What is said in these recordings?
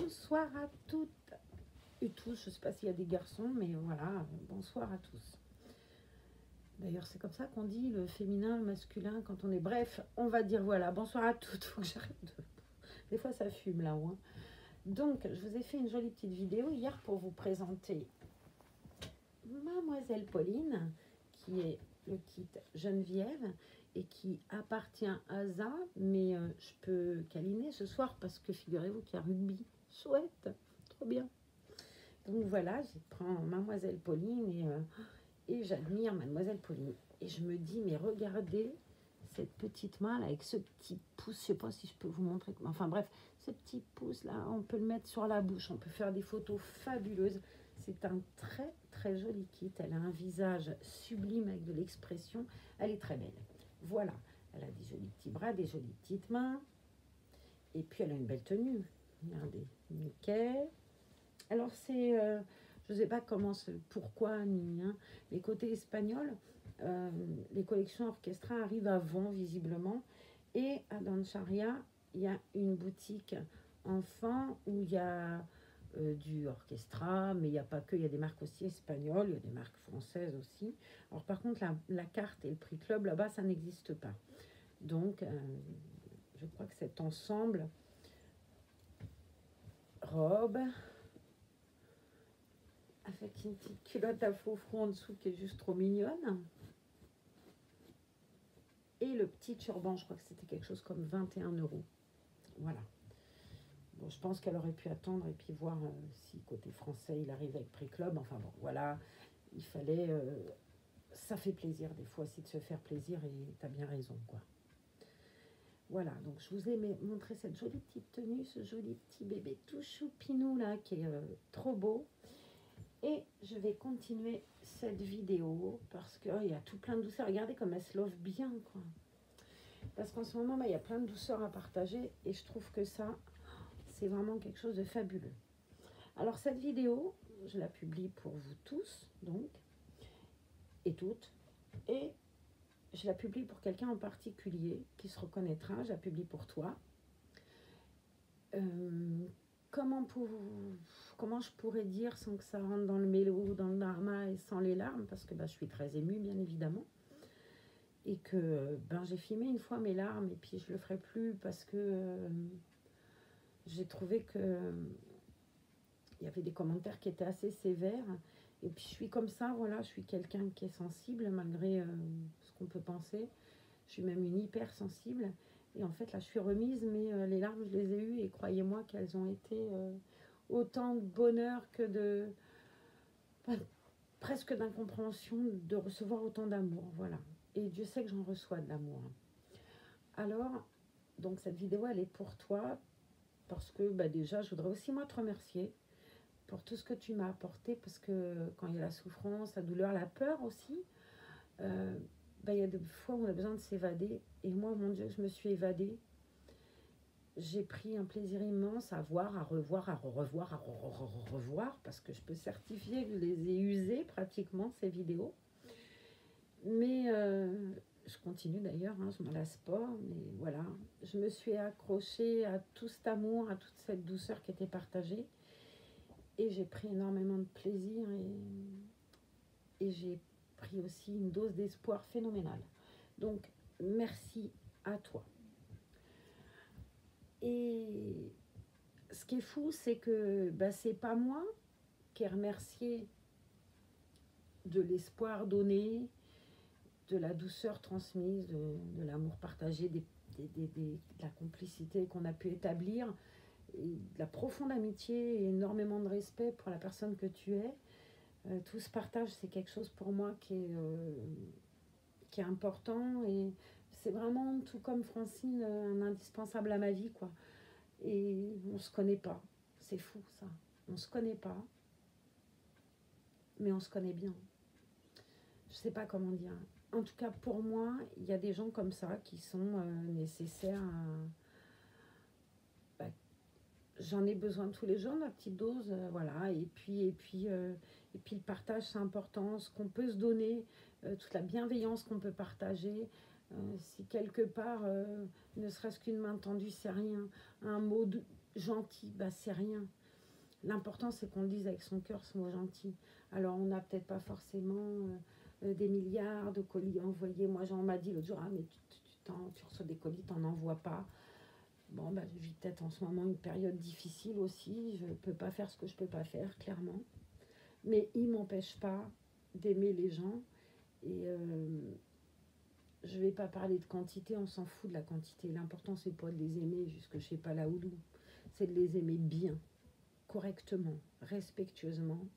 Bonsoir à toutes et tous. Je ne sais pas s'il y a des garçons, mais voilà, bonsoir à tous. D'ailleurs, c'est comme ça qu'on dit le féminin, le masculin, quand on est... Bref, on va dire voilà, bonsoir à toutes. Faut que j'arrête de... Des fois, ça fume là-haut. Hein. Donc, je vous ai fait une jolie petite vidéo hier pour vous présenter Mademoiselle Pauline, qui est le kit Geneviève et qui appartient à Za, mais je peux câliner ce soir parce que figurez-vous qu'il y a rugby. Chouette, trop bien. Donc voilà, je prends Mademoiselle Pauline et j'admire Mademoiselle Pauline. Et je me dis, mais regardez cette petite main là avec ce petit pouce, je sais pas si je peux vous montrer, enfin bref, ce petit pouce là, on peut le mettre sur la bouche, on peut faire des photos fabuleuses. C'est un très très joli kit, elle a un visage sublime avec de l'expression, elle est très belle. Voilà, elle a des jolis petits bras, des jolies petites mains, et puis elle a une belle tenue, regardez, nickel. Alors c'est, je ne sais pas comment, pourquoi, ni hein, les côtés espagnols, les collections orchestra arrivent avant visiblement. Et à Dancharia, il y a une boutique enfant où il y a du orchestra, mais il n'y a pas que, il y a des marques aussi espagnoles, il y a des marques françaises aussi. Alors par contre, la carte et le prix club, là-bas, ça n'existe pas. Donc, je crois que cet ensemble, robe, avec une petite culotte à faux front en dessous qui est juste trop mignonne. Et le petit turban, je crois que c'était quelque chose comme 21 €. Voilà. Bon, je pense qu'elle aurait pu attendre et puis voir si côté français il arrive avec prix club. Enfin bon, voilà. Il fallait... ça fait plaisir des fois aussi de se faire plaisir et tu as bien raison, quoi. Voilà, donc je vous ai montré cette jolie petite tenue, ce joli petit bébé tout choupinou là qui est trop beau. Et je vais continuer cette vidéo parce qu'il y a tout plein de douceur. Regardez comme elle se love bien, quoi. Parce qu'en ce moment, il y a plein de douceur à partager et je trouve que ça, c'est vraiment quelque chose de fabuleux. Alors cette vidéo, je la publie pour vous tous, donc, et toutes. Et je la publie pour quelqu'un en particulier qui se reconnaîtra. Je la publie pour toi. Comment je pourrais dire sans que ça rentre dans le mélo, dans le drama et sans les larmes, parce que je suis très émue, bien évidemment. Et que j'ai filmé une fois mes larmes et puis je le ferai plus parce que j'ai trouvé que il y avait des commentaires qui étaient assez sévères. Et puis je suis comme ça, voilà, je suis quelqu'un qui est sensible malgré ce qu'on peut penser. Je suis même une hypersensible. Et en fait, là, je suis remise, mais les larmes, je les ai eues. Et croyez-moi qu'elles ont été autant de bonheur que de... presque d'incompréhension de recevoir autant d'amour. Voilà. Et Dieu sait que j'en reçois de l'amour. Alors, donc cette vidéo, elle est pour toi. Parce que déjà, je voudrais aussi, moi, te remercier pour tout ce que tu m'as apporté. Parce que quand il y a la souffrance, la douleur, la peur aussi... il y a des fois où on a besoin de s'évader. Et moi, mon Dieu, je me suis évadée. J'ai pris un plaisir immense à voir, à revoir, à revoir, à revoir, parce que je peux certifier que je les ai usées pratiquement, ces vidéos. Mais je continue d'ailleurs, hein, je ne me lasse pas. Mais voilà, je me suis accrochée à tout cet amour, à toute cette douceur qui était partagée. Et j'ai pris énormément de plaisir et j'ai pris aussi une dose d'espoir phénoménale. Donc, merci à toi. Et ce qui est fou, c'est que c'est pas moi qui ai remercié de l'espoir donné, de la douceur transmise, de l'amour partagé, de la complicité qu'on a pu établir, et de la profonde amitié et énormément de respect pour la personne que tu es. Tout ce partage, c'est quelque chose pour moi qui est important et c'est vraiment, tout comme Francine, un indispensable à ma vie, quoi. Et on se connaît pas, c'est fou ça, on se connaît pas, mais on se connaît bien. Je sais pas comment dire. En tout cas, pour moi, il y a des gens comme ça qui sont nécessaires à... j'en ai besoin tous les jours, la petite dose, voilà. Et puis le partage, c'est important. Ce qu'on peut se donner, toute la bienveillance qu'on peut partager. Si quelque part, ne serait-ce qu'une main tendue, c'est rien. Un mot Gentil, bah c'est rien. L'important, c'est qu'on le dise avec son cœur, ce mot gentil. Alors, on n'a peut-être pas forcément des milliards de colis envoyés. Moi, Jean m'a dit l'autre jour, ah, mais tu reçois des colis, tu n'en envoies pas. Bon, bah, je vis peut-être en ce moment une période difficile aussi. Je ne peux pas faire ce que je ne peux pas faire, clairement. Mais il ne m'empêche pas d'aimer les gens. Et je ne vais pas parler de quantité, on s'en fout de la quantité. L'important, c'est pas de les aimer jusque je ne sais pas là où, c'est de les aimer bien, correctement, respectueusement,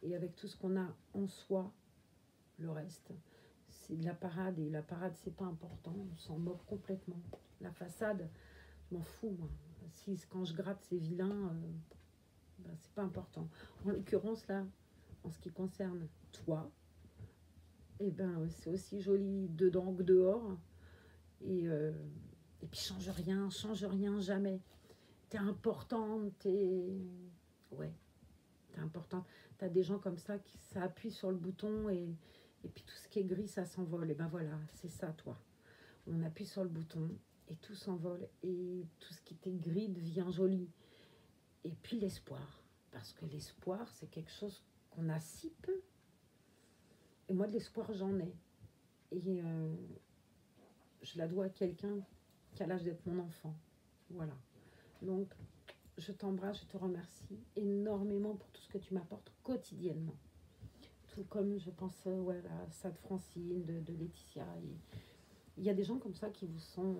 et avec tout ce qu'on a en soi. Le reste, c'est de la parade, et la parade, c'est pas important, on s'en moque complètement. La façade, je m'en fous, moi. Si quand je gratte, c'est vilain, ben, c'est pas important. En l'occurrence, là, en ce qui concerne toi, et ben, c'est aussi joli dedans que dehors. Et puis, change rien, jamais. T'es importante, ouais, t'es importante. T'as des gens comme ça qui ça appuie sur le bouton et puis tout ce qui est gris, ça s'envole. Et ben voilà, c'est ça, toi. On appuie sur le bouton et tout s'envole. Et tout ce qui était gris devient joli. Et puis l'espoir. Parce que l'espoir, c'est quelque chose qu'on a si peu. Et moi, de l'espoir, j'en ai. Et je la dois à quelqu'un qui a l'âge d'être mon enfant. Voilà. Donc, je t'embrasse, je te remercie énormément pour tout ce que tu m'apportes quotidiennement. Tout comme je pense ouais, à ça de Francine, de Laetitia. Il y a des gens comme ça qui vous sont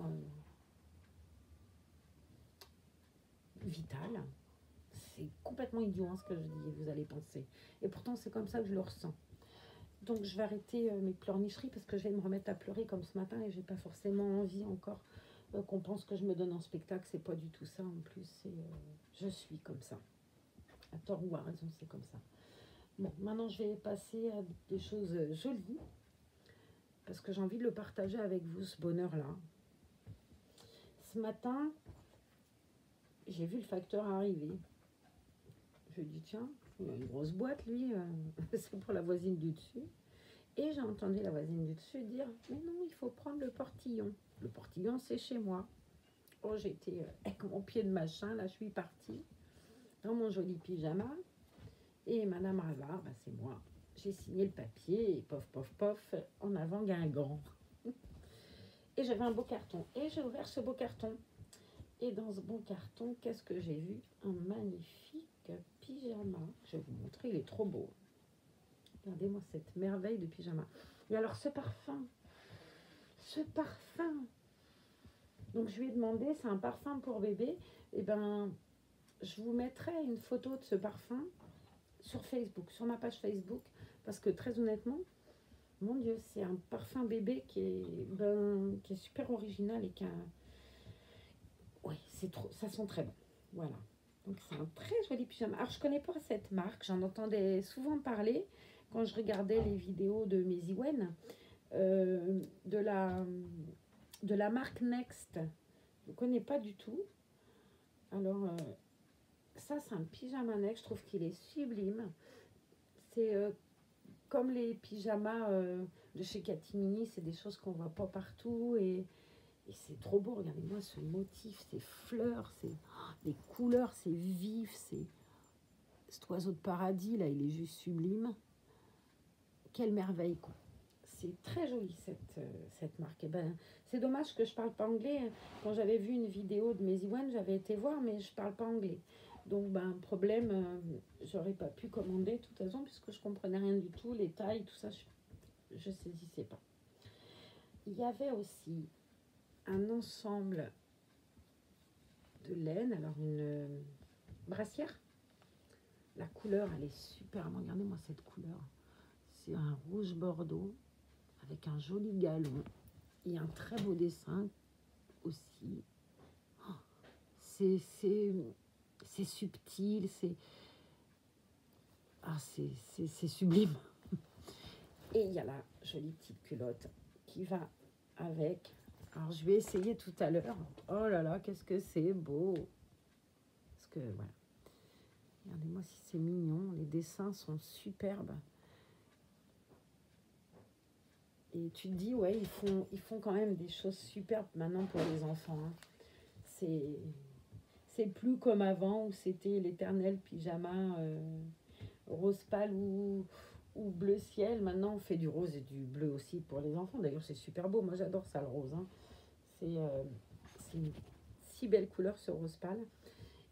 vitales. C'est complètement idiot hein, ce que je dis, vous allez penser. Et pourtant, c'est comme ça que je le ressens. Donc, je vais arrêter mes pleurnicheries parce que je vais me remettre à pleurer comme ce matin et j'ai pas forcément envie encore qu'on pense que je me donne en spectacle. C'est pas du tout ça en plus. Je suis comme ça. À tort ou à raison, c'est comme ça. Bon, maintenant, je vais passer à des choses jolies parce que j'ai envie de le partager avec vous, ce bonheur-là. Ce matin, j'ai vu le facteur arriver. Je dis, tiens, il a une grosse boîte, lui, c'est pour la voisine du dessus. Et j'ai entendu la voisine du dessus dire, mais non, il faut prendre le portillon. Le portillon, c'est chez moi. Oh, j'étais avec mon pied de machin, là, je suis partie dans mon joli pyjama. Et Madame Ravard, bah, c'est moi. J'ai signé le papier et pof, pof, pof, en avant Guingamp. Et j'avais un beau carton. Et j'ai ouvert ce beau carton. Et dans ce bon carton, qu'est-ce que j'ai vu? Un magnifique pyjama. Je vais vous montrer, il est trop beau. Regardez-moi cette merveille de pyjama. Et alors ce parfum. Donc je lui ai demandé, c'est un parfum pour bébé. Et ben, je vous mettrai une photo de ce parfum sur Facebook, sur ma page Facebook. Parce que très honnêtement, mon Dieu, c'est un parfum bébé qui est super original et qui a... Oui, ça sent très bon. Voilà. Donc c'est un très joli pyjama. Alors je connais pas cette marque, j'en entendais souvent parler quand je regardais les vidéos de Maisy Wen, de la marque Next. Je ne connais pas du tout. Alors ça c'est un pyjama Next, je trouve qu'il est sublime. C'est comme les pyjamas de chez Catimini, c'est des choses qu'on voit pas partout et c'est trop beau, regardez-moi ce motif, ces fleurs, les couleurs, c'est vif, cet oiseau de paradis, là, il est juste sublime. Quelle merveille, quoi. C'est très joli, cette marque. Et ben, c'est dommage que je parle pas anglais. Quand j'avais vu une vidéo de Maisy Wen, j'avais été voir, mais je parle pas anglais. Donc, ben, problème, j'aurais pas pu commander, de toute façon, puisque je comprenais rien du tout, les tailles, tout ça, je saisissais pas. Il y avait aussi un ensemble de laine, alors une brassière. La couleur, elle est super. Regardez-moi cette couleur. C'est un rouge bordeaux avec un joli galon et un très beau dessin aussi. Oh, c'est subtil, c'est sublime. Et il y a la jolie petite culotte qui va avec. Alors, je vais essayer tout à l'heure. Oh là là, qu'est-ce que c'est beau. Parce que, voilà. Regardez-moi si c'est mignon. Les dessins sont superbes. Et tu te dis, ouais, ils font quand même des choses superbes maintenant pour les enfants. Hein. C'est plus comme avant où c'était l'éternel pyjama rose pâle ou bleu ciel. Maintenant, on fait du rose et du bleu aussi pour les enfants. D'ailleurs, c'est super beau. Moi, j'adore ça, le rose. Hein. C'est une si belle couleur, ce rose pâle.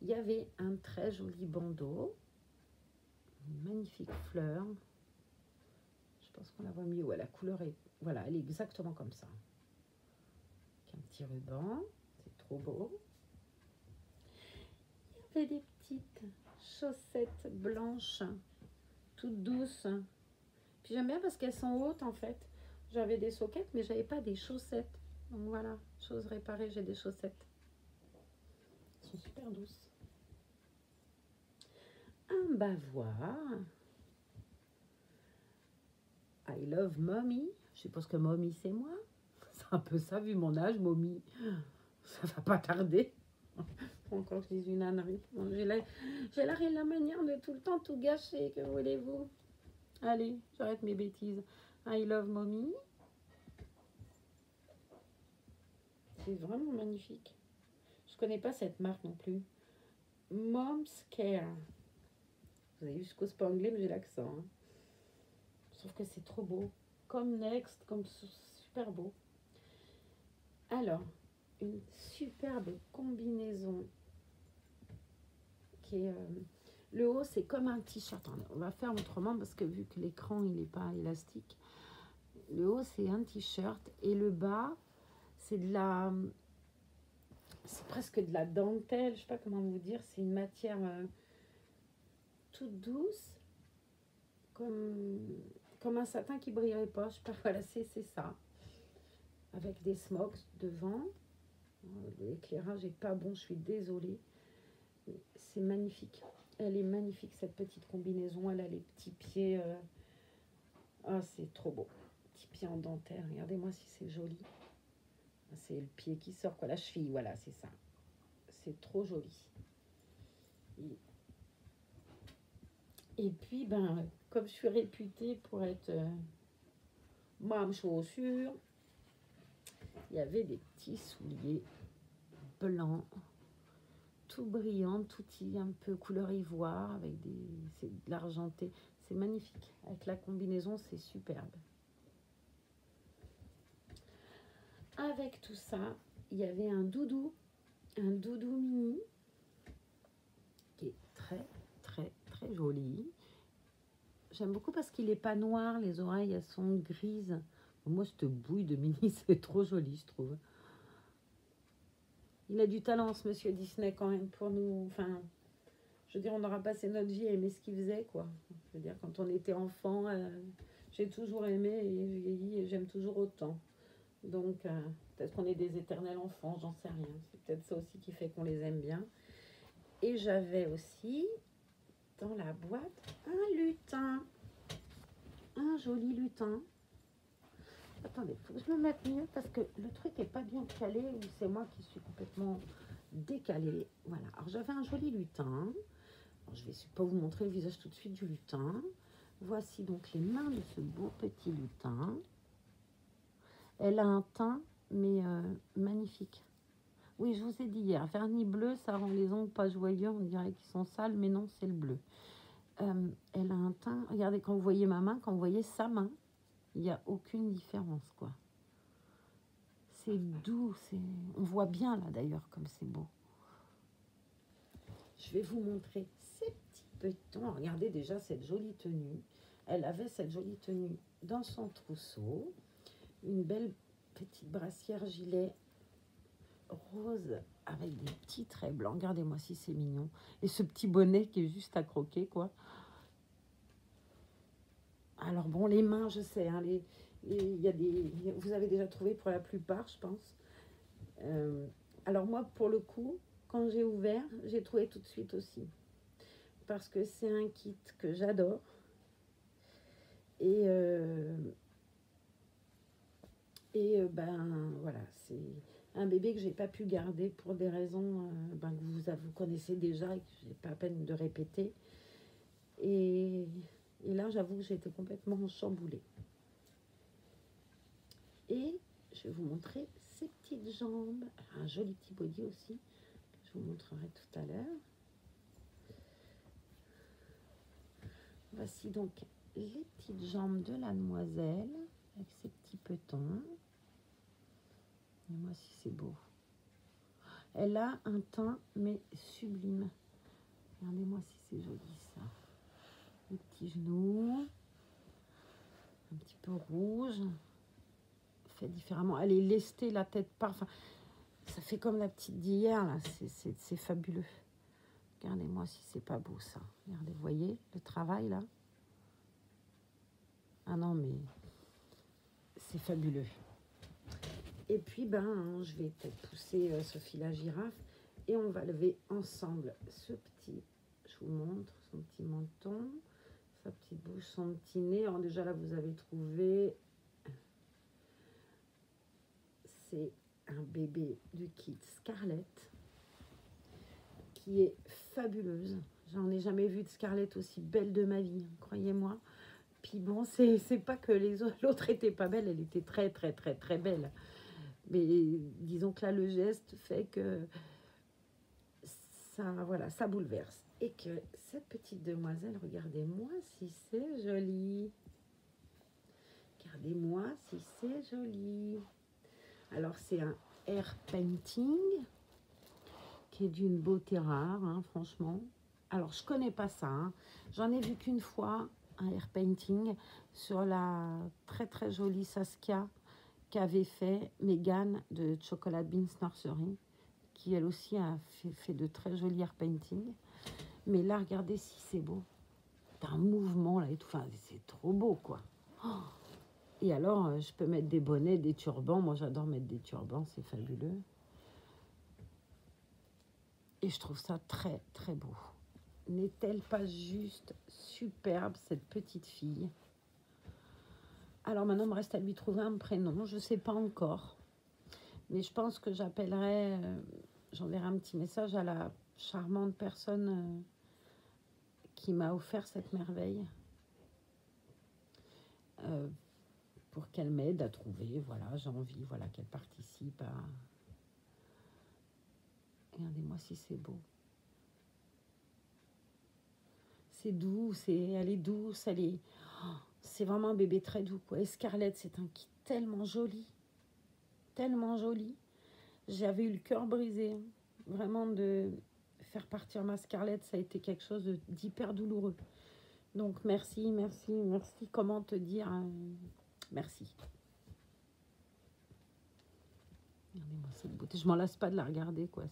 Il y avait un très joli bandeau. Une magnifique fleur. Je pense qu'on la voit mieux. Ouais, la couleur est... Voilà, elle est exactement comme ça. Avec un petit ruban. C'est trop beau. Il y avait des petites chaussettes blanches, toutes douces. Puis j'aime bien parce qu'elles sont hautes en fait. J'avais des soquettes, mais j'avais pas des chaussettes. Donc voilà, chose réparée, j'ai des chaussettes. Elles sont super douces. Un bavoir. I love mommy. Je suppose que mommy c'est moi. C'est un peu ça vu mon âge, mommy. Ça va pas tarder. Encore je dis une ânerie. Bon, j'ai la manière de tout le temps tout gâcher. Que voulez-vous? Allez, j'arrête mes bêtises. I love mommy. C'est vraiment magnifique. Je connais pas cette marque non plus. Mom's Care. Vous avez vu, je cause pas anglais, mais j'ai l'accent. Hein. Je trouve que c'est trop beau. Comme Next, comme super beau. Alors, une superbe combinaison qui est... le haut, c'est comme un t-shirt. On va faire autrement parce que vu que l'écran, il n'est pas élastique. Le haut, c'est un t-shirt. Et le bas, c'est de la... C'est presque de la dentelle. Je sais pas comment vous dire. C'est une matière toute douce. Comme un satin qui brillerait pas. Je sais pas, voilà, c'est ça. Avec des smocks devant. L'éclairage n'est pas bon, je suis désolée. C'est magnifique. Elle est magnifique, cette petite combinaison. Elle a les petits pieds. Ah, c'est trop beau. Petits pieds en dentelle. Regardez-moi si c'est joli. C'est le pied qui sort, quoi. La cheville, voilà, c'est ça. C'est trop joli. Et puis, ben, comme je suis réputée pour être mame chaussure, il y avait des petits souliers blancs, tout brillant, tout un peu couleur ivoire, avec c'est de l'argenté. C'est magnifique. Avec la combinaison, c'est superbe. Avec tout ça, il y avait un doudou mini, qui est très, très, très joli. J'aime beaucoup parce qu'il n'est pas noir, les oreilles, elles sont grises. Moi, cette bouille de mini, c'est trop joli, je trouve. Il a du talent, ce monsieur Disney, quand même, pour nous. Enfin, je veux dire, on aura passé notre vie à aimer ce qu'il faisait, quoi. Je veux dire, quand on était enfant, j'ai toujours aimé et je vieillis et j'aime toujours autant. Donc, peut-être qu'on est des éternels enfants, j'en sais rien. C'est peut-être ça aussi qui fait qu'on les aime bien. Et j'avais aussi, dans la boîte, un lutin. Un joli lutin. Attendez, il faut que je me mette mieux parce que le truc n'est pas bien calé ou c'est moi qui suis complètement décalée. Voilà, alors j'avais un joli lutin. Alors, je ne vais pas vous montrer le visage tout de suite du lutin. Voici donc les mains de ce beau petit lutin. Elle a un teint, mais magnifique. Oui, je vous ai dit hier, vernis bleu, ça rend les ongles pas joyeux. On dirait qu'ils sont sales, mais non, c'est le bleu. Elle a un teint, regardez, quand vous voyez ma main, quand vous voyez sa main, il n'y a aucune différence, quoi. C'est doux, on voit bien, là, d'ailleurs, comme c'est beau. Je vais vous montrer ces petits petons. Regardez déjà cette jolie tenue. Elle avait cette jolie tenue dans son trousseau. Une belle petite brassière gilet rose avec des petits traits blancs. Regardez-moi si c'est mignon. Et ce petit bonnet qui est juste à croquer, quoi. Alors bon, les mains, je sais, hein, vous avez déjà trouvé pour la plupart, je pense. Alors moi, pour le coup, quand j'ai ouvert, j'ai trouvé tout de suite aussi. Parce que c'est un kit que j'adore. Et ben voilà, c'est un bébé que j'ai pas pu garder pour des raisons que vous connaissez déjà et que j'ai pas à peine de répéter. Et là, j'avoue que j'ai été complètement chamboulée. Et je vais vous montrer ses petites jambes. Un joli petit body aussi. Je Je vous montrerai tout à l'heure. Voici donc les petites jambes de la demoiselle avec ses petits petons. Et moi si c'est beau. Elle a un teint mais sublime. Regardez-moi si c'est joli ça. Les petits genoux. Un petit peu rouge. Fait différemment. Elle est lestée la tête par. Enfin, ça fait comme la petite d'hier là. C'est fabuleux. Regardez-moi si c'est pas beau ça. Regardez, vous voyez le travail là. Ah non mais c'est fabuleux. Et puis ben je vais peut-être pousser Sophie la girafe et on va lever ensemble ce petit. Je vous montre son petit menton, sa petite bouche, son petit nez. Alors déjà là vous avez trouvé. C'est un bébé du kit Scarlett qui est fabuleuse. J'en ai jamais vu de Scarlett aussi belle de ma vie, croyez-moi. Puis bon, c'est pas que l'autre était pas belle, elle était très très très très belle. Mais disons que là, le geste fait que ça, voilà, ça bouleverse. Et que cette petite demoiselle, regardez-moi si c'est joli. Regardez-moi si c'est joli. Alors, c'est un air painting qui est d'une beauté rare, hein, franchement. Alors, je connais pas ça. Hein. J'en ai vu qu'une fois, un air painting, sur la très très jolie Saskia qu'avait fait Megan de Chocolate Beans Nursery, qui elle aussi a fait de très jolis air painting. Mais là, regardez si c'est beau. T'as un mouvement là et tout. Enfin, c'est trop beau, quoi. Oh, et alors, je peux mettre des bonnets, des turbans. Moi, j'adore mettre des turbans, c'est fabuleux. Et je trouve ça très, très beau. N'est-elle pas juste superbe, cette petite fille? Alors maintenant, il me reste à lui trouver un prénom. Je ne sais pas encore. Mais je pense que j'appellerai, j'enverrai un petit message à la charmante personne qui m'a offert cette merveille. Pour qu'elle m'aide à trouver. Voilà, j'ai envie, voilà, qu'elle participe à... Regardez-moi si c'est beau. C'est doux, elle est douce, elle est... Oh, c'est vraiment un bébé très doux, quoi. Et Scarlett, c'est un kit tellement joli. Tellement joli. J'avais eu le cœur brisé. Hein. Vraiment, de faire partir ma Scarlett, ça a été quelque chose d'hyper douloureux. Donc, merci, merci, merci. Comment te dire merci. Regardez-moi cette beauté. Je m'en lasse pas de la regarder, quoi.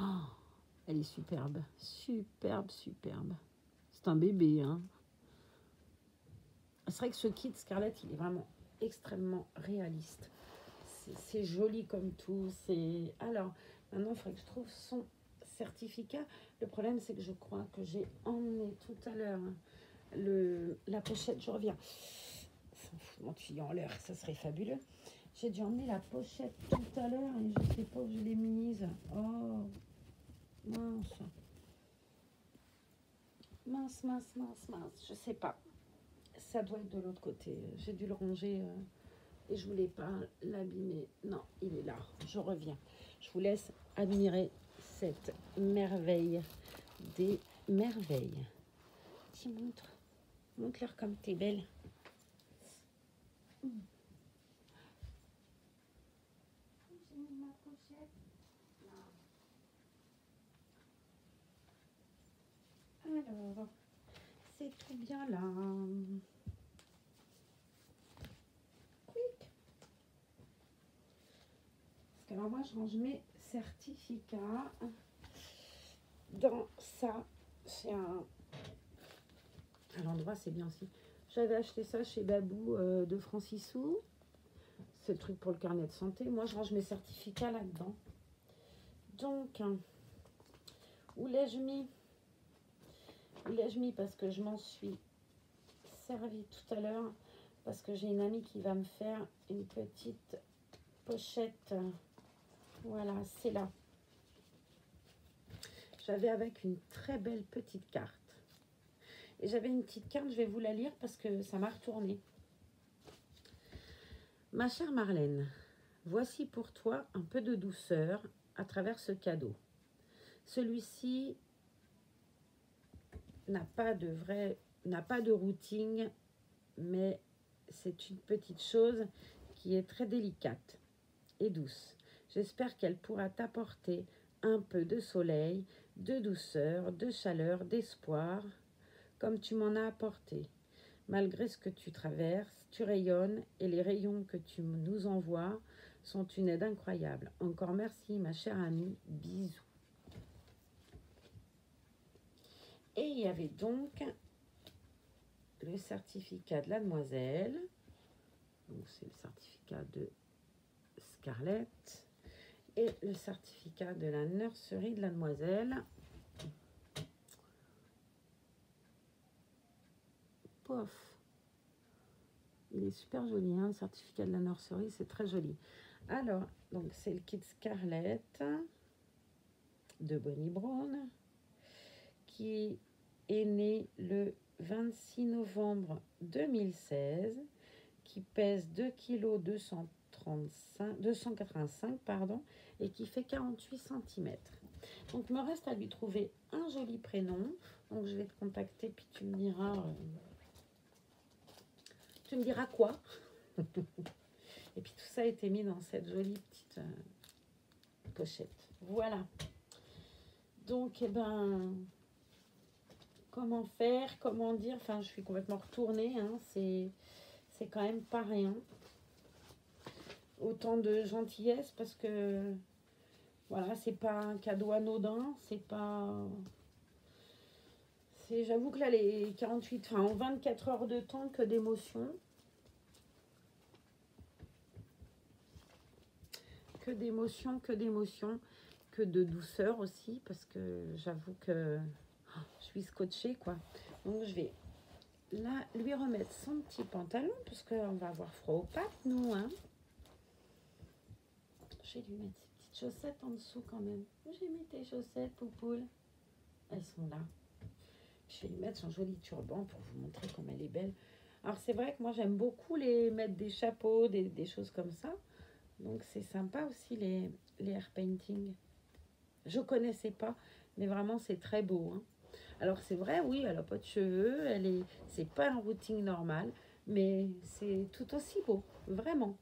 Oh, elle est superbe. Superbe, superbe. C'est un bébé, hein. C'est vrai que ce kit Scarlett, il est vraiment extrêmement réaliste. C'est joli comme tout. Alors, maintenant, il faudrait que je trouve son certificat. Le problème, c'est que je crois que j'ai emmené tout à l'heure la pochette. Je reviens. S'en fout, mon tuyau en l'air, ça serait fabuleux. J'ai dû emmener la pochette tout à l'heure et je ne sais pas où je l'ai mise. Oh, mince. Mince, mince, mince, mince. Je ne sais pas. Ça doit être de l'autre côté. J'ai dû le ranger et je voulais pas l'abîmer. Non, il est là. Je reviens. Je vous laisse admirer cette merveille des merveilles. Tiens, montre-leur comme t'es belle. J'ai mis ma pochette. Alors, c'est tout bien là. Alors moi, je range mes certificats dans ça. C'est à l'endroit, c'est bien aussi. J'avais acheté ça chez Babou de Francisou. C'est le truc pour le carnet de santé. Moi, je range mes certificats là-dedans. Donc, où l'ai-je mis? Où l'ai-je mis? Parce que je m'en suis servi tout à l'heure. Parce que j'ai une amie qui va me faire une petite pochette. Voilà, c'est là. J'avais avec une très belle petite carte. Et j'avais une petite carte, je vais vous la lire parce que ça m'a retourné. Ma chère Marlène, voici pour toi un peu de douceur à travers ce cadeau. Celui-ci n'a pas de routing, mais c'est une petite chose qui est très délicate et douce. J'espère qu'elle pourra t'apporter un peu de soleil, de douceur, de chaleur, d'espoir, comme tu m'en as apporté. Malgré ce que tu traverses, tu rayonnes et les rayons que tu nous envoies sont une aide incroyable. Encore merci, ma chère amie. Bisous. Et il y avait donc le certificat de la demoiselle. Donc c'est le certificat de Scarlett. Et le certificat de la nurserie de la demoiselle. Pof. Il est super joli, hein, le certificat de la nurserie, c'est très joli. Alors, donc c'est le kit Scarlett de Bonnie Brown qui est né le 26 novembre 2016, qui pèse 2 kg 285 pardon, et qui fait 48 cm. Donc, il me reste à lui trouver un joli prénom. Donc, je vais te contacter, puis tu me diras... quoi. Et puis, tout ça a été mis dans cette jolie petite pochette. Voilà. Donc, eh ben... Comment faire, comment dire, enfin je suis complètement retournée, hein, c'est quand même pas rien. Autant de gentillesse parce que voilà, c'est pas un cadeau anodin, c'est pas... J'avoue que là les 48, enfin en 24 heures de temps, que d'émotions. Que d'émotions, que de douceur aussi, parce que j'avoue que je suis scotchée quoi. Donc je vais là lui remettre son petit pantalon parce qu'on va avoir froid aux pattes nous, hein. Je vais lui mettre ses petites chaussettes en dessous quand même. J'ai mis tes chaussettes, Poupoule. Elles sont là. Je vais lui mettre son joli turban pour vous montrer comme elle est belle. Alors c'est vrai que moi j'aime beaucoup les mettre des chapeaux, des choses comme ça. Donc c'est sympa aussi les hair painting. Je connaissais pas, mais vraiment c'est très beau, hein. Alors c'est vrai, oui, elle n'a pas de cheveux, c'est pas un routing normal, mais c'est tout aussi beau, vraiment.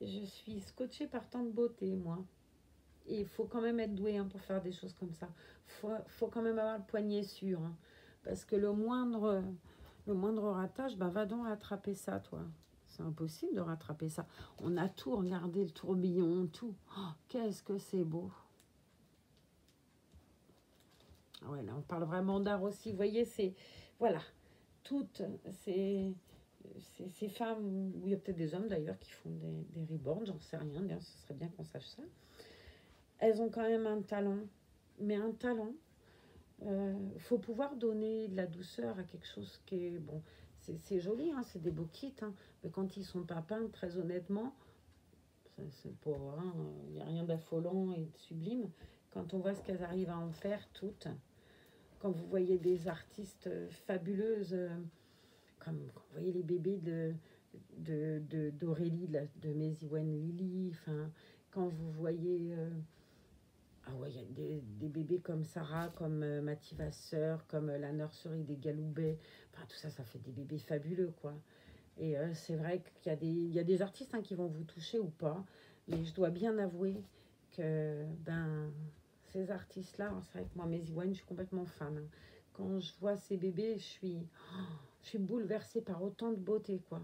Je suis scotchée par tant de beauté, moi. Et il faut quand même être doué, hein, pour faire des choses comme ça. Faut quand même avoir le poignet sûr, hein, parce que le moindre ratage, bah, va donc rattraper ça, toi. C'est impossible de rattraper ça. On a tout regardé, le tourbillon, tout. Oh, qu'est-ce que c'est beau. Ah ouais, là, on parle vraiment d'art aussi. Vous voyez, c'est... Voilà. Toutes ces femmes, ou il y a peut-être des hommes d'ailleurs qui font des reborns, j'en sais rien. D'ailleurs, ce serait bien qu'on sache ça. Elles ont quand même un talent. Mais un talent... faut pouvoir donner de la douceur à quelque chose qui est... Bon, c'est joli, hein, c'est des beaux kits. Hein, mais quand ils sont pas peints, très honnêtement... C'est pas, hein, il n'y a rien d'affolant et de sublime. Quand on voit ce qu'elles arrivent à en faire toutes, quand vous voyez des artistes fabuleuses, comme quand vous voyez les bébés d'Aurélie, de Maisie Wen Lily, enfin, quand vous voyez... ah ouais, il y a des bébés comme Sarah, comme Mathie Vasseur, comme la nurserie des Galoubets. Enfin, tout ça, ça fait des bébés fabuleux, quoi. Et c'est vrai qu'il y a des artistes, hein, qui vont vous toucher ou pas. Mais je dois bien avouer que ben, ces artistes-là, c'est vrai que moi, Maisie Wen, je suis complètement fan, hein. Quand je vois ces bébés, je suis bouleversée par autant de beauté, quoi.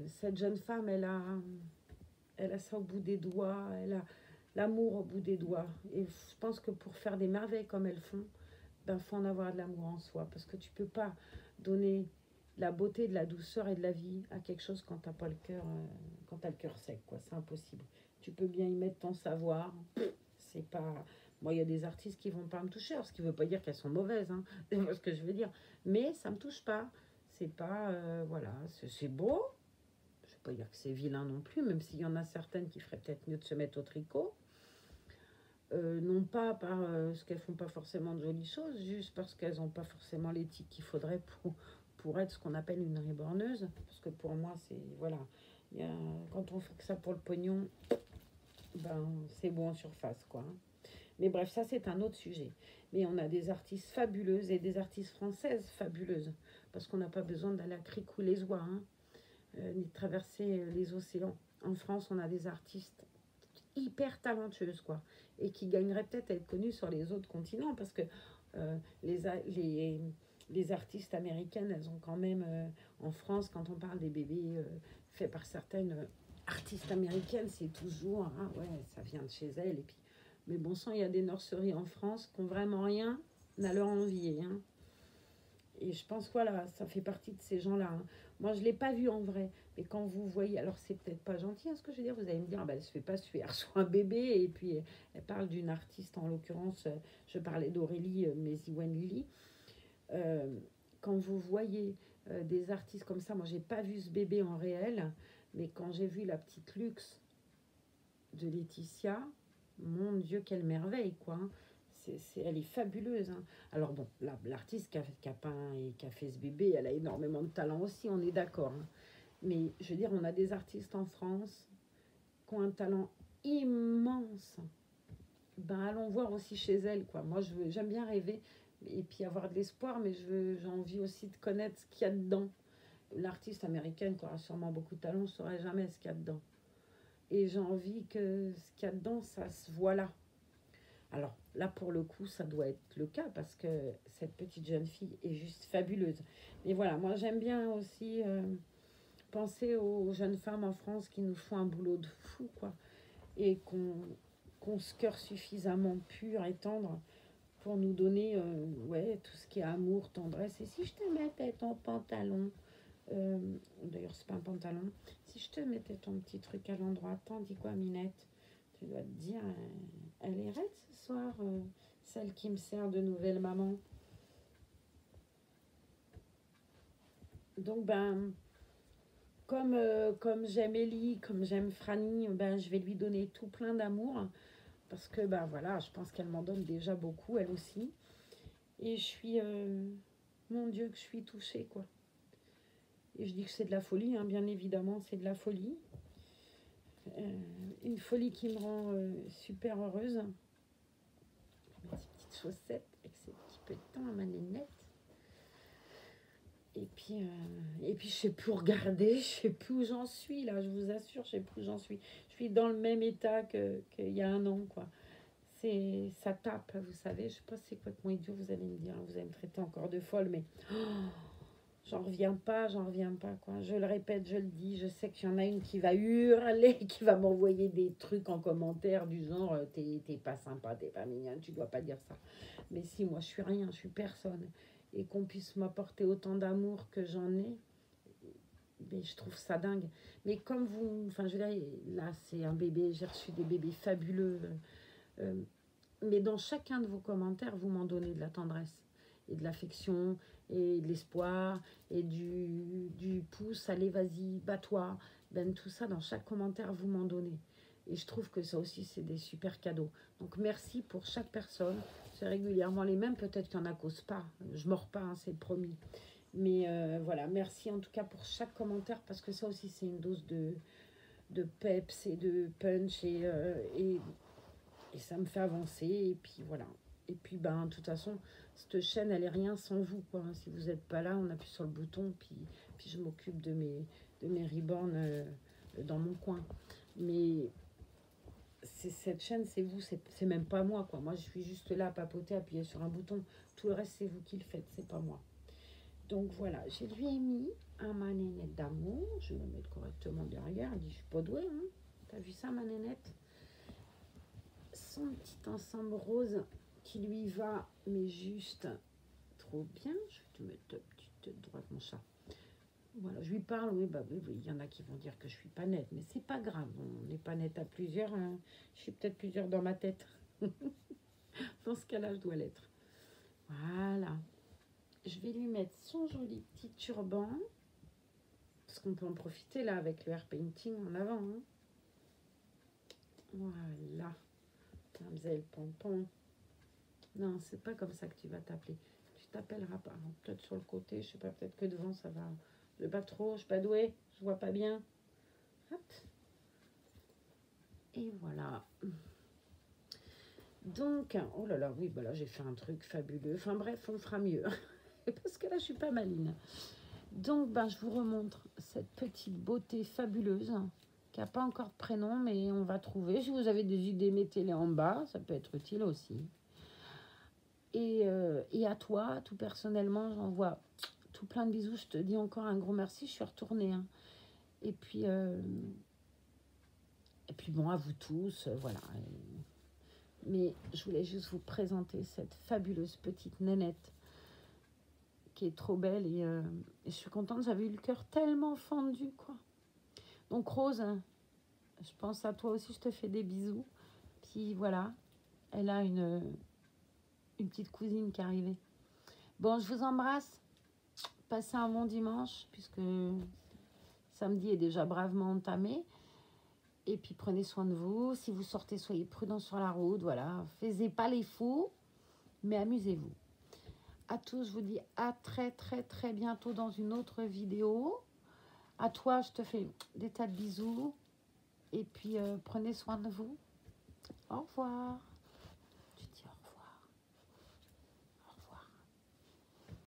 Cette jeune femme, elle a ça au bout des doigts, elle a l'amour au bout des doigts. Et je pense que pour faire des merveilles comme elles font, ben, faut en avoir de l'amour en soi. Parce que tu peux pas donner de la beauté, de la douceur et de la vie à quelque chose quand t'as pas le cœur, quand t'as le cœur sec, quoi. C'est impossible. Tu peux bien y mettre ton savoir. C'est pas... Moi, il y a des artistes qui vont pas me toucher, alors ce qui veut pas dire qu'elles sont mauvaises, hein. C'est ce que je veux dire. Mais ça me touche pas. C'est pas... voilà, c'est beau. Je vais pas dire que c'est vilain non plus, même s'il y en a certaines qui feraient peut-être mieux de se mettre au tricot. Non pas par ce qu'elles font pas forcément de jolies choses, juste parce qu'elles n'ont pas forcément l'éthique qu'il faudrait pour être ce qu'on appelle une reborneuse. Parce que pour moi, c'est... Voilà. Quand on fait que ça pour le pognon, ben, c'est beau en surface, quoi. Mais bref, ça, c'est un autre sujet. Mais on a des artistes fabuleuses et des artistes françaises fabuleuses. Parce qu'on n'a pas besoin d'aller à cric ou les oies, hein, ni de traverser les océans. En France, on a des artistes hyper talentueuses, quoi. Et qui gagneraient peut-être à être connus sur les autres continents. Parce que les artistes américaines, elles ont quand même, en France, quand on parle des bébés faits par certaines artistes américaines, c'est toujours, ah ouais, ça vient de chez elles. Et puis, mais bon sang, il y a des nurseries en France qui n'ont vraiment rien à leur envier. Hein. Et je pense, voilà, ça fait partie de ces gens-là. Hein. Moi, je ne l'ai pas vu en vrai. Mais quand vous voyez, alors c'est peut-être pas gentil hein, ce que je veux dire, vous allez me dire, ah ben, elle se fait pas suer, elle reçoit un bébé, et puis elle parle d'une artiste, en l'occurrence, je parlais d'Aurélie Maizy-Wenlili. Euh, Quand vous voyez des artistes comme ça, moi, j'ai pas vu ce bébé en réel, mais quand j'ai vu la petite luxe de Laetitia, mon Dieu, quelle merveille, quoi. Hein. Elle est fabuleuse. Hein. Alors bon, l'artiste qui a peint et qui a fait ce bébé, elle a énormément de talent aussi, on est d'accord. Hein. Mais je veux dire, on a des artistes en France qui ont un talent immense. Ben, allons voir aussi chez elle, quoi. Moi, j'aime bien rêver et puis avoir de l'espoir, mais j'ai envie aussi de connaître ce qu'il y a dedans. L'artiste américaine qui aura sûrement beaucoup de talent ne saurait jamais ce qu'il y a dedans. Et j'ai envie que ce qu'il y a dedans, ça se voit là. Alors là, pour le coup, ça doit être le cas parce que cette petite jeune fille est juste fabuleuse. Mais voilà, moi j'aime bien aussi penser aux jeunes femmes en France qui nous font un boulot de fou, quoi. Et qu'on se cœur suffisamment pur et tendre pour nous donner ouais, tout ce qui est amour, tendresse. Et si je te mettais ton pantalon, d'ailleurs c'est pas un pantalon, si je te mettais ton petit truc à l'endroit, t'en dis quoi Minette? Tu dois te dire, elle est raide ce soir, celle qui me sert de nouvelle maman. Donc ben, comme j'aime Ellie, comme j'aime Franny, ben, je vais lui donner tout plein d'amour. Parce que ben voilà, je pense qu'elle m'en donne déjà beaucoup, elle aussi. Et je suis, mon Dieu, que je suis touchée, quoi. Et je dis que c'est de la folie, hein, bien évidemment, c'est de la folie. Une folie qui me rend super heureuse. Mes petites chaussettes avec ces petits petons à ma nénette. Et puis je sais plus où regarder, je sais plus où j'en suis là, je vous assure, je sais plus où j'en suis. Je suis dans le même état qu'il y a un an, quoi. Ça tape, vous savez, je sais pas si c'est complètement idiot, vous allez me dire, vous allez me traiter encore de folle, mais j'en reviens pas, quoi. Je le répète, je le dis, je sais qu'il y en a une qui va hurler, qui va m'envoyer des trucs en commentaire du genre, t'es pas sympa, t'es pas mignonne, tu dois pas dire ça. Mais si, moi je suis rien, je suis personne. Et qu'on puisse m'apporter autant d'amour que j'en ai, mais je trouve ça dingue. Mais comme vous, enfin je veux dire, là c'est un bébé, j'ai reçu des bébés fabuleux. Euh, mais dans chacun de vos commentaires, vous m'en donnez de la tendresse et de l'affection et de l'espoir et du pouce, allez, vas-y, bats-toi. Ben, tout ça, dans chaque commentaire, vous m'en donnez. Et je trouve que ça aussi, c'est des super cadeaux. Donc, merci pour chaque personne. C'est régulièrement les mêmes. Peut-être qu'il y en a cause pas. Je mords pas, hein, c'est promis. Mais voilà, merci en tout cas pour chaque commentaire parce que ça aussi, c'est une dose de peps et de punch et ça me fait avancer. Et puis voilà. Et puis, ben, de toute façon, cette chaîne, elle est rien sans vous, quoi. Si vous n'êtes pas là, on appuie sur le bouton, puis je m'occupe de mes reborns dans mon coin. Mais cette chaîne, c'est vous, c'est même pas moi, quoi. Moi, je suis juste là à papoter, appuyer sur un bouton. Tout le reste, c'est vous qui le faites, c'est pas moi. Donc voilà, je lui ai mis un ma nénette d'amour. Je vais me mettre correctement derrière. Elle dit, je suis pas douée, hein. T'as vu ça, ma nénette? Son petit ensemble rose qui lui va, mais juste trop bien. Je vais te mettre ta petite droite, mon chat. Voilà, je lui parle, oui, bah oui, il y en a qui vont dire que je suis pas nette, mais c'est pas grave, on n'est pas nette à plusieurs, hein. Je suis peut-être plusieurs dans ma tête. Dans ce cas-là, je dois l'être. Voilà. Je vais lui mettre son joli petit turban, parce qu'on peut en profiter là avec le air painting en avant. Hein. Voilà. Mademoiselle Pompon. Non, c'est pas comme ça que tu vas t'appeler. Tu t'appelleras pas. Peut-être sur le côté, je sais pas, peut-être que devant ça va. Je vais pas trop, je suis pas douée, je vois pas bien. Hop. Et voilà. Donc, oh là là, oui, bah là j'ai fait un truc fabuleux. Enfin bref, on fera mieux. Parce que là, je suis pas maline. Donc, ben, je vous remontre cette petite beauté fabuleuse qui n'a pas encore de prénom, mais on va trouver. Si vous avez des idées, mettez-les en bas. Ça peut être utile aussi. Et à toi, tout personnellement, j'envoie tout plein de bisous. Je te dis encore un gros merci. Je suis retournée. Hein. Et puis bon, à vous tous. Voilà. Mais je voulais juste vous présenter cette fabuleuse petite nénette qui est trop belle et je suis contente, j'avais eu le cœur tellement fendu, quoi. Donc Rose, je pense à toi aussi, je te fais des bisous. Puis voilà, elle a une petite cousine qui est arrivée. Bon, je vous embrasse, passez un bon dimanche, puisque samedi est déjà bravement entamé. Et puis prenez soin de vous, si vous sortez, soyez prudents sur la route, voilà. Faisez pas les fous, mais amusez-vous. À tous, je vous dis à très très très bientôt dans une autre vidéo. À toi, je te fais des tas de bisous. Et puis, prenez soin de vous. Au revoir.